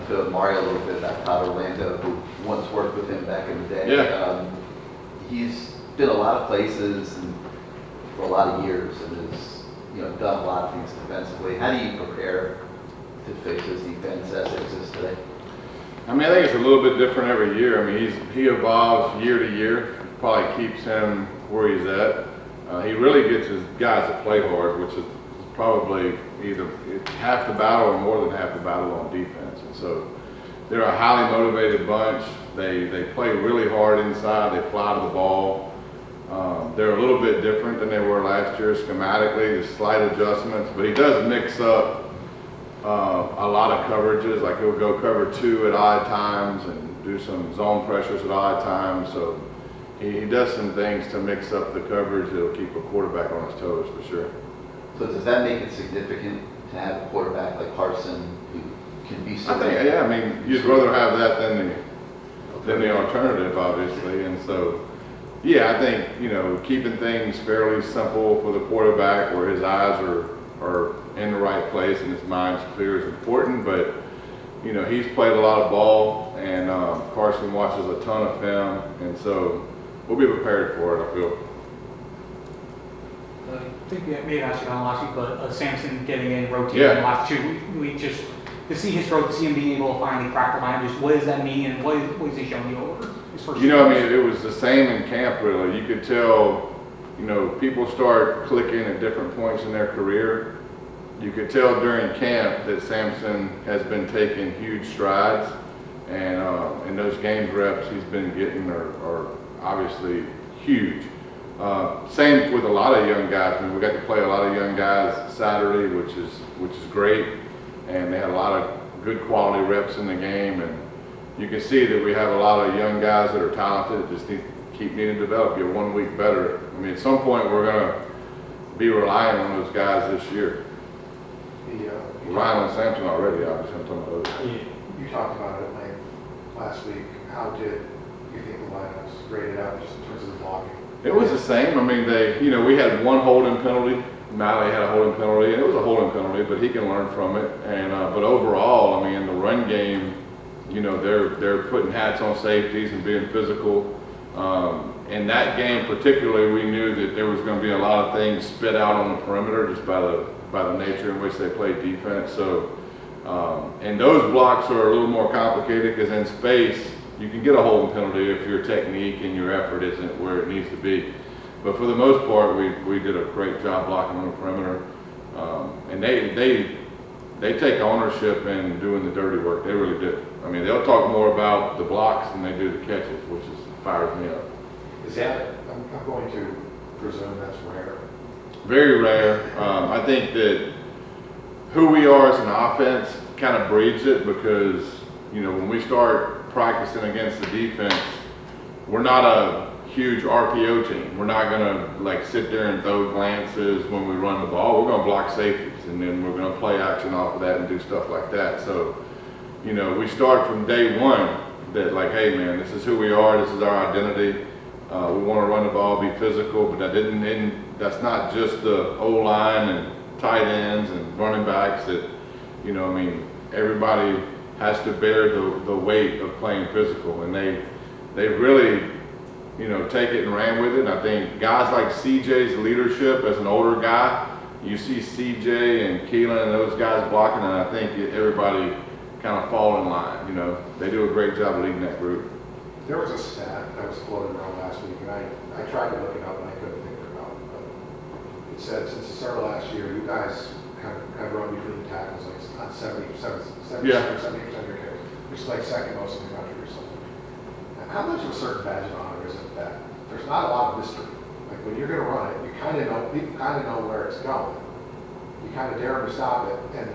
to Mario a little bit about Todd Orlando, who once worked with him back in the day. Yeah. He's been a lot of places and for a lot of years and has done a lot of things defensively. How do you prepare to fix his defense as it exists today? I mean, I think it's a little bit different every year. I mean, he evolves year to year. Probably keeps him where he's at. He really gets his guys to play hard, which is probably either half the battle or more than half the battle on defense. And so they're a highly motivated bunch. They play really hard inside. They fly to the ball. They're a little bit different than they were last year schematically. There's slight adjustments, but he does mix up a lot of coverages. Like he'll go cover 2 at odd times and do some zone pressures at odd times. So he does some things to mix up the coverage that'll keep a quarterback on his toes for sure. So does that make it significant to have a quarterback like Carson who can be so? I think, yeah, I mean, you'd rather have that than the alternative, obviously. And so, yeah, I think, keeping things fairly simple for the quarterback where his eyes are in the right place and his mind's clear is important. But, he's played a lot of ball, and Carson watches a ton of film. And so we'll be prepared for it, I feel. I think maybe I asked you on last week, but Samson getting in, rotating Yeah. the last 2 weeks, just to see his growth, to see him being able to finally crack the line, just what does that mean and what is he showing you over his first I mean, it was the same in camp, really. You could tell, people start clicking at different points in their career. You could tell during camp that Samson has been taking huge strides, and those games reps he's been getting are obviously huge. Same with a lot of young guys. I mean, we got to play a lot of young guys Saturday, which is great, and they had a lot of good quality reps in the game. And you can see that we have a lot of young guys that are talented, that just keep needing to develop, get 1 week better. I mean, at some point we're going to be relying on those guys this year. Relying on Samson already, obviously. I'm talking about those. You talked about it last week. How did you think the lineups graded out just in terms of the blocking? It was the same. I mean, we had 1 holding penalty. Malley had a holding penalty, and it was a holding penalty, but he can learn from it. And but overall, I mean, in the run game, they're putting hats on safeties and being physical. In that game particularly, we knew that there was going to be a lot of things spit out on the perimeter just by the nature in which they play defense. So, and those blocks are a little more complicated because in space, you can get a holding penalty if your technique and your effort isn't where it needs to be. But for the most part, we did a great job blocking on the perimeter. And they take ownership in doing the dirty work. They really do. I mean, they'll talk more about the blocks than they do the catches, which fires me up. Is that, I'm going to presume that's rare. Very rare. I think that who we are as an offense kind of breeds it because, when we start practicing against the defense, we're not a huge RPO team. We're not going to sit there and throw glances when we run the ball. We're going to block safeties, and then we're going to play action off of that and do stuff like that. So, we start from day one that hey man, this is who we are. This is our identity. We want to run the ball, be physical, but that's not just the O-line and tight ends and running backs that, everybody has to bear the weight of playing physical, and they really, take it and ran with it. And I think guys like CJ's leadership as an older guy, you see CJ and Keelan and those guys blocking, and I think everybody kind of fall in line. They do a great job of leading that group. There was a stat that was floated around last week, and I tried to look it up and I couldn't figure it out. But it said since the start of last year, you guys have run between the tackles on 70% of your carries, which is second most in the country or something. And how much of a certain badge of honor is it that there's not a lot of mystery? When you're going to run it, people kind of know where it's going. You kind of dare them to stop it, and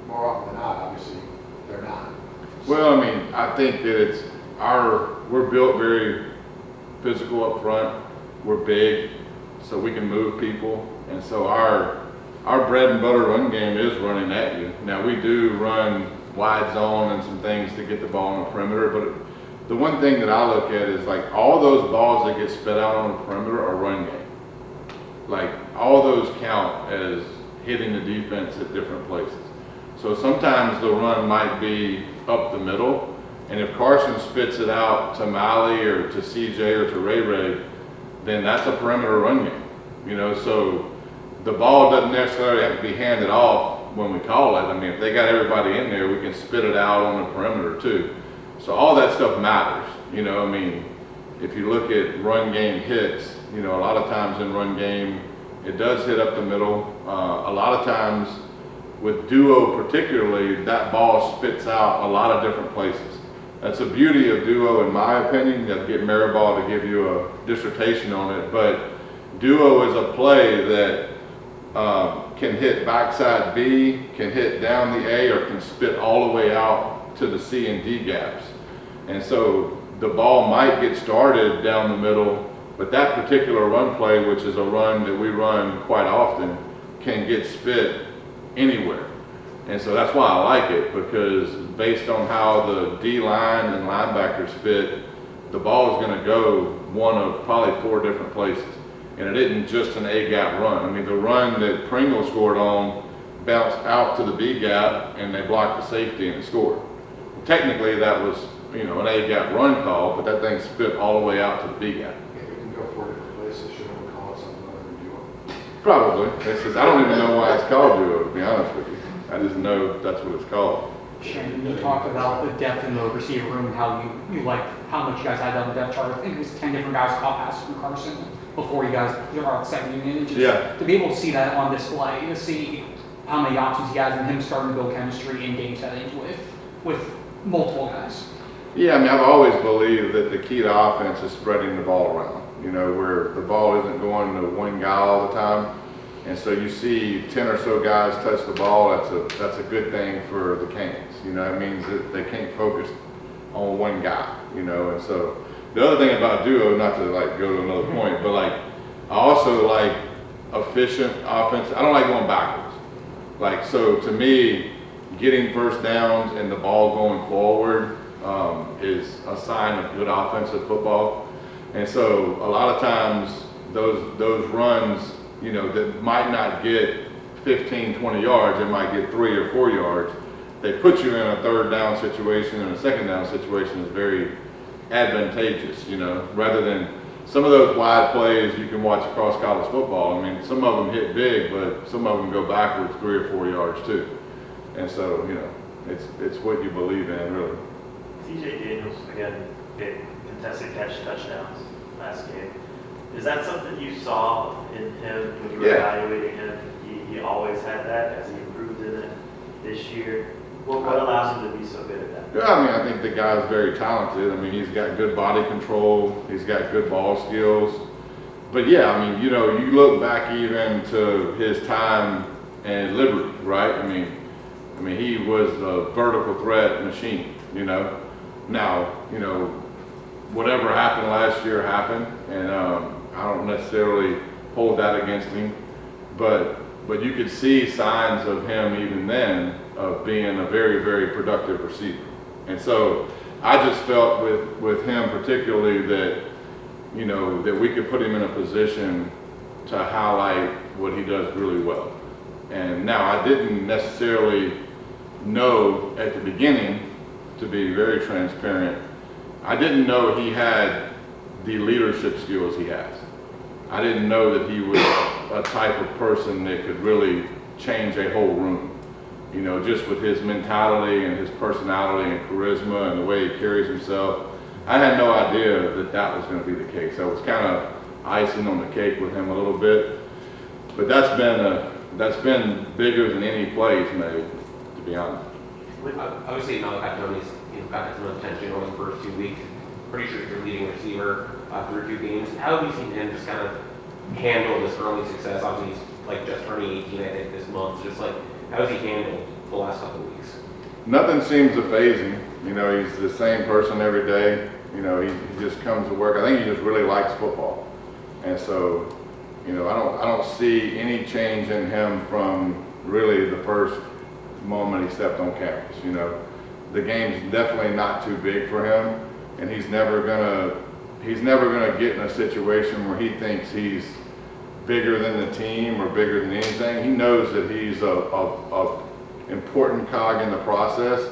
more often than not, obviously, they're not. Well, I mean, I think that we're built very physical up front. We're big, so we can move people, and so our bread and butter run game is running at you. Now we do run wide zone and some things to get the ball on the perimeter, but the one thing that I look at is all those balls that get spit out on the perimeter are run game. All those count as hitting the defense at different places. So sometimes the run might be up the middle. And if Carson spits it out to Mally or to CJ or to Ray Ray, then that's a perimeter run game. You know, so the ball doesn't necessarily have to be handed off when we call it. I mean, if they got everybody in there, we can spit it out on the perimeter too. So all that stuff matters. You know, I mean, if you look at run game hits, you know, a lot of times in run game, it does hit up the middle. A lot of times with duo particularly, that ball spits out a lot of different places. That's the beauty of duo in my opinion. You have to get Mariball to give you a dissertation on it, but duo is a play that can hit backside B, can hit down the A, or can spit all the way out to the C and D gaps. And so the ball might get started down the middle, but that particular run play, which is a run that we run quite often, can get spit anywhere. And so that's why I like it, because based on how the D line and linebackers fit, the ball is going to go one of probably 4 different places. And it isn't just an A gap run. I mean, the run that Pringle scored on bounced out to the B gap and they blocked the safety and scored. Technically that was, you know, an A gap run call, but that thing spit all the way out to the B gap. If we can go 4 different places, shouldn't we call it something other than duo? Probably. It's just, I don't even know why it's called duo, to be honest with you. I just know that's what it's called. Shannon, you talked about the depth in the receiver room and how you like how much you guys had on the depth chart. I think it was 10 different guys caught passes from Carson before you guys are second unit. Just Yeah. To be able to see that on display, to see how many options he has and him starting to build chemistry in game settings with multiple guys. Yeah, I mean, I've always believed that the key to offense is spreading the ball around, you know, where the ball isn't going to one guy all the time. And so you see 10 or so guys touch the ball, that's a good thing for the Canes. You know, it means that they can't focus on one guy, you know. And so the other thing about duo, not to like go to another point, but like I also like efficient offense. I don't like going backwards. Like, so to me, getting first downs and the ball going forward is a sign of good offensive football. And so a lot of times those runs, you know, that might not get 15, 20 yards, it might get 3 or 4 yards. They put you in a third down situation and a second down situation is very advantageous, you know, rather than some of those wide plays you can watch across college football. I mean, some of them hit big, but some of them go backwards 3 or 4 yards too. And so, you know, it's what you believe in, really. TJ Daniels, again, hit contested catch touchdowns last game. Is that something you saw in him when you were evaluating him? He always had that as he improved in it this year. What allows him to be so good at that? Yeah, I mean, I think the guy's very talented. I mean, he's got good body control. He's got good ball skills. But yeah, I mean, you know, you look back even to his time in Liberty, right? I mean, he was a vertical threat machine, you know. Now, you know, whatever happened last year happened, and I don't necessarily hold that against him, but you could see signs of him even then of being a very, very productive receiver. And so I just felt with him particularly that, you know, that we could put him in a position to highlight what he does really well. And now I didn't necessarily know at the beginning, to be very transparent, I didn't know he had the leadership skills he has. I didn't know that he was a type of person that could really change a whole room. You know, just with his mentality and his personality and charisma and the way he carries himself, I had no idea that that was going to be the case. That was kind of icing on the cake with him a little bit. But that's been bigger than any play he's made, to be honest. Obviously, Malachi Tony's got some attention over the first 2 weeks. Pretty sure you're leading receiver through 2 games. How have you seen him just kind of handle this early success? Obviously, he's like just turning 18, I think, this month. Just like, how has he handled the last couple of weeks? Nothing seems to faze him. You know, he's the same person every day. You know, he just comes to work. I think he just really likes football. And so, you know, I don't see any change in him from really the first moment he stepped on campus. You know, the game's definitely not too big for him, and he's never gonna get in a situation where he thinks he's bigger than the team or bigger than anything. He knows that he's a important cog in the process,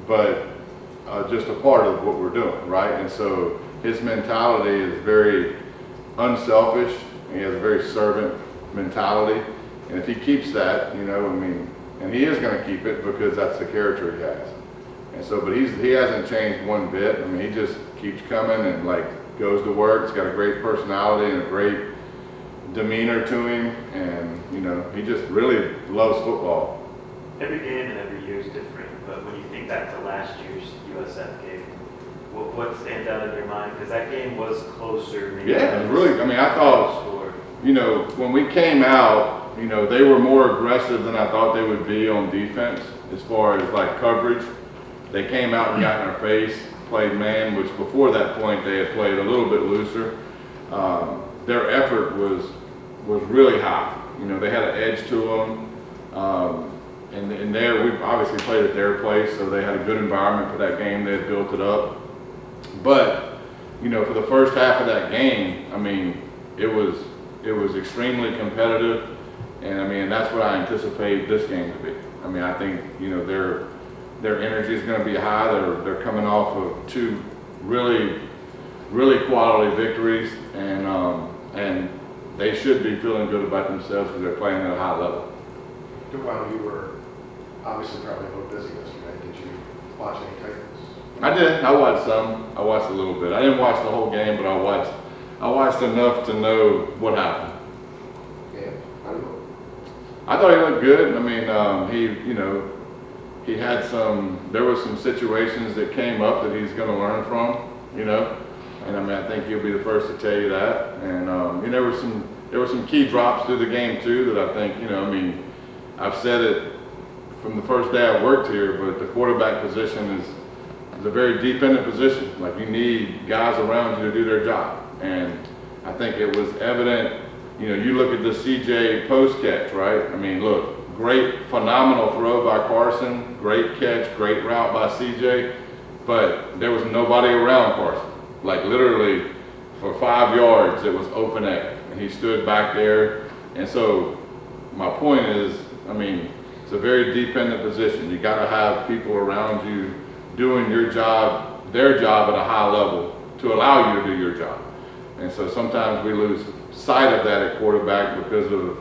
but just a part of what we're doing, right? And so his mentality is very unselfish. He has a very servant mentality. And if he keeps that, you know, I mean, and he is going to keep it because that's the character he has. And so, but he hasn't changed one bit. I mean, he just keeps coming and like goes to work. He's got a great personality and a great demeanor to him. And, you know, he just really loves football. Every game and every year is different, but when you think back to last year's USF game, what stands out in your mind? Because that game was closer. Maybe Yeah, it was really, I mean, I thought, you know, when we came out, you know, they were more aggressive than I thought they would be on defense as far as like coverage. They came out and got in our face, played man, which before that point they had played a little bit looser. Their effort was really high. You know, they had an edge to them. And there, we obviously played at their place, so they had a good environment for that game. They had built it up. But, you know, for the first half of that game, I mean, it was extremely competitive. And I mean, that's what I anticipate this game to be. I mean, I think, you know, their energy is going to be high. They're coming off of two really quality victories, and they should be feeling good about themselves because they're playing at a high level. While you were obviously probably a little busy yesterday, did you watch any Titans? I did. I watched some. I watched a little bit. I didn't watch the whole game, but I watched enough to know what happened. Yeah, I don't know. I thought he looked good. I mean, he had there were some situations that came up that he's going to learn from, you know, and I mean, I think he'll be the first to tell you that. And there were some key drops through the game too that I think, you know, I mean, I've said it from the first day I worked here, but the quarterback position is a very dependent position. Like, you need guys around you to do their job. And I think it was evident, you know, you look at the CJ post catch, right? I mean, look, great, phenomenal throw by Carson, great catch, great route by CJ, but there was nobody around Carson. Like, literally for 5 yards, it was open air, and he stood back there. And so my point is, I mean, it's a very dependent position. You got to have people around you doing your job, their job at a high level to allow you to do your job. And so sometimes we lose sight of that at quarterback because of,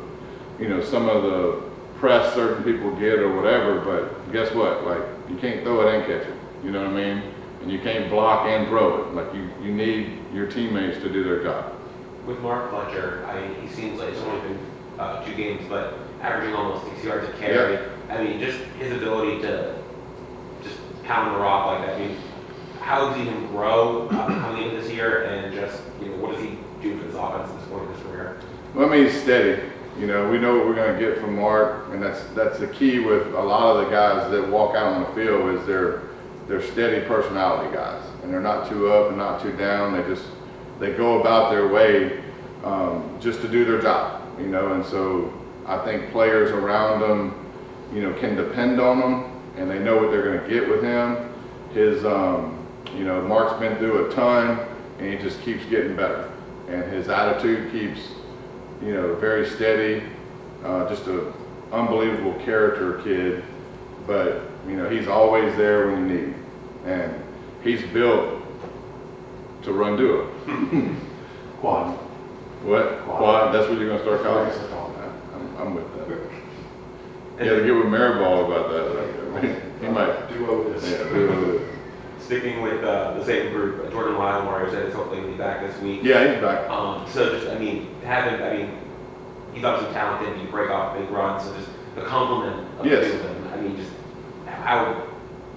you know, some of the press certain people get or whatever. But guess what? Like, you can't throw it and catch it. You know what I mean? And you can't block and throw it. Like, you need your teammates to do their job. With Mark Fletcher, he seems like it's only been 2 games, but averaging almost 6 yards a carry. Yeah. I mean, just his ability to just pound the rock like that. I mean, how does he even grow coming into this year, and just, you know, what does he do for this offense at this point in his career? Well, I mean, he's steady. You know, we know what we're going to get from Mark, and that's the key with a lot of the guys that walk out on the field is they're steady personality guys, and they're not too up and not too down. They go about their way just to do their job, you know. And so I think players around them, you know, can depend on him, and they know what they're going to get with him. His, you know, Mark's been through a ton, and he just keeps getting better, and his attitude keeps, you know, very steady. Just an unbelievable character kid, but you know, he's always there when you need him, and he's built to run duo. Quad. What? Quad? That's what you're going to start calling it? I'm with that. Yeah, to get with Mariball about that. He might. Duo with this. Yeah, duo. Sticking with the same group, Jordan Lyle said he's hopefully going to be back this week. Yeah, he's back. So just, I mean, he's obviously talented. He break off big runs. So just the compliment of Yes. the two of them. I mean, just how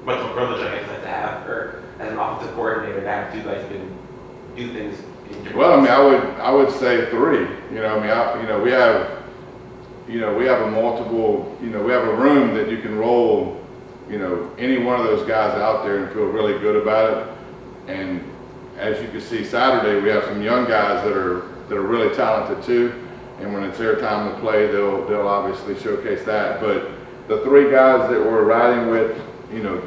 much of a privilege I guess to have, or as an offensive coordinator, to have 2 guys who can do things in different Well, I mean, ways. I would say 3. You know, I mean, we have a multiple. You know, we have a room that you can roll, you know, any one of those guys out there and feel really good about it. And as you can see Saturday, we have some young guys that are really talented too. And when it's their time to play, they'll obviously showcase that. But the 3 guys that we're riding with, you know,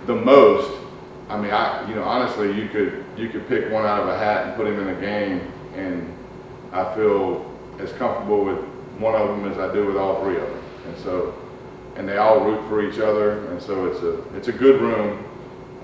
the most, I mean, honestly, you could pick one out of a hat and put him in a game, and I feel as comfortable with one of them as I do with all 3 of them. And they all root for each other, and so it's a good room,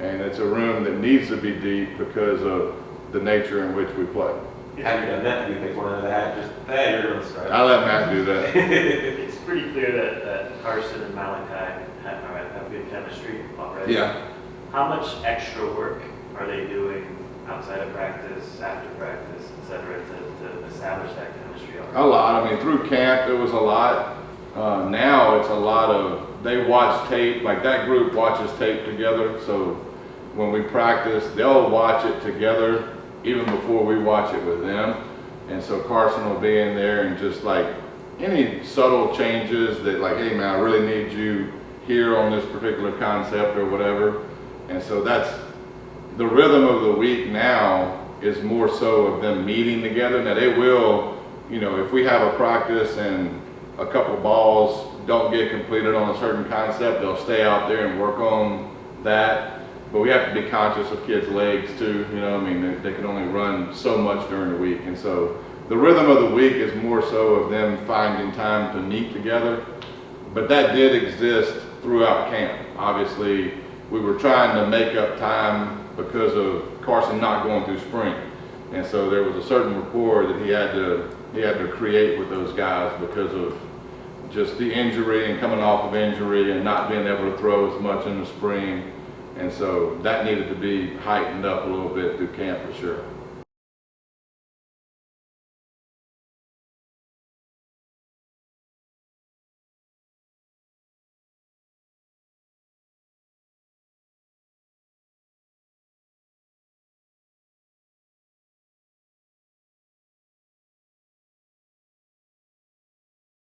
and it's a room that needs to be deep because of the nature in which we play. Have you done that? Do you think one of that? Just, hey, you're going to start. I let Matt do that. It's pretty clear that Carson and Malachi have good chemistry already. Yeah. How much extra work are they doing outside of practice, after practice, et cetera, to establish that chemistry already? A lot. I mean, through camp, it was a lot. Now it's a lot of, they watch tape, like that group watches tape together. So when we practice, they'll watch it together even before we watch it with them. And so Carson will be in there and just like any subtle changes that like, hey man, I really need you here on this particular concept or whatever. And so that's the rhythm of the week now is more so of them meeting together. Now they will, you know, if we have a practice and a couple balls don't get completed on a certain concept, they'll stay out there and work on that. But we have to be conscious of kids' legs too, you know, I mean, they can only run so much during the week. And so the rhythm of the week is more so of them finding time to meet together. But that did exist throughout camp. Obviously, we were trying to make up time because of Carson not going through spring. And so there was a certain rapport that he had to create with those guys because of just the injury and coming off of injury and not being able to throw as much in the spring. And so that needed to be heightened up a little bit through camp for sure.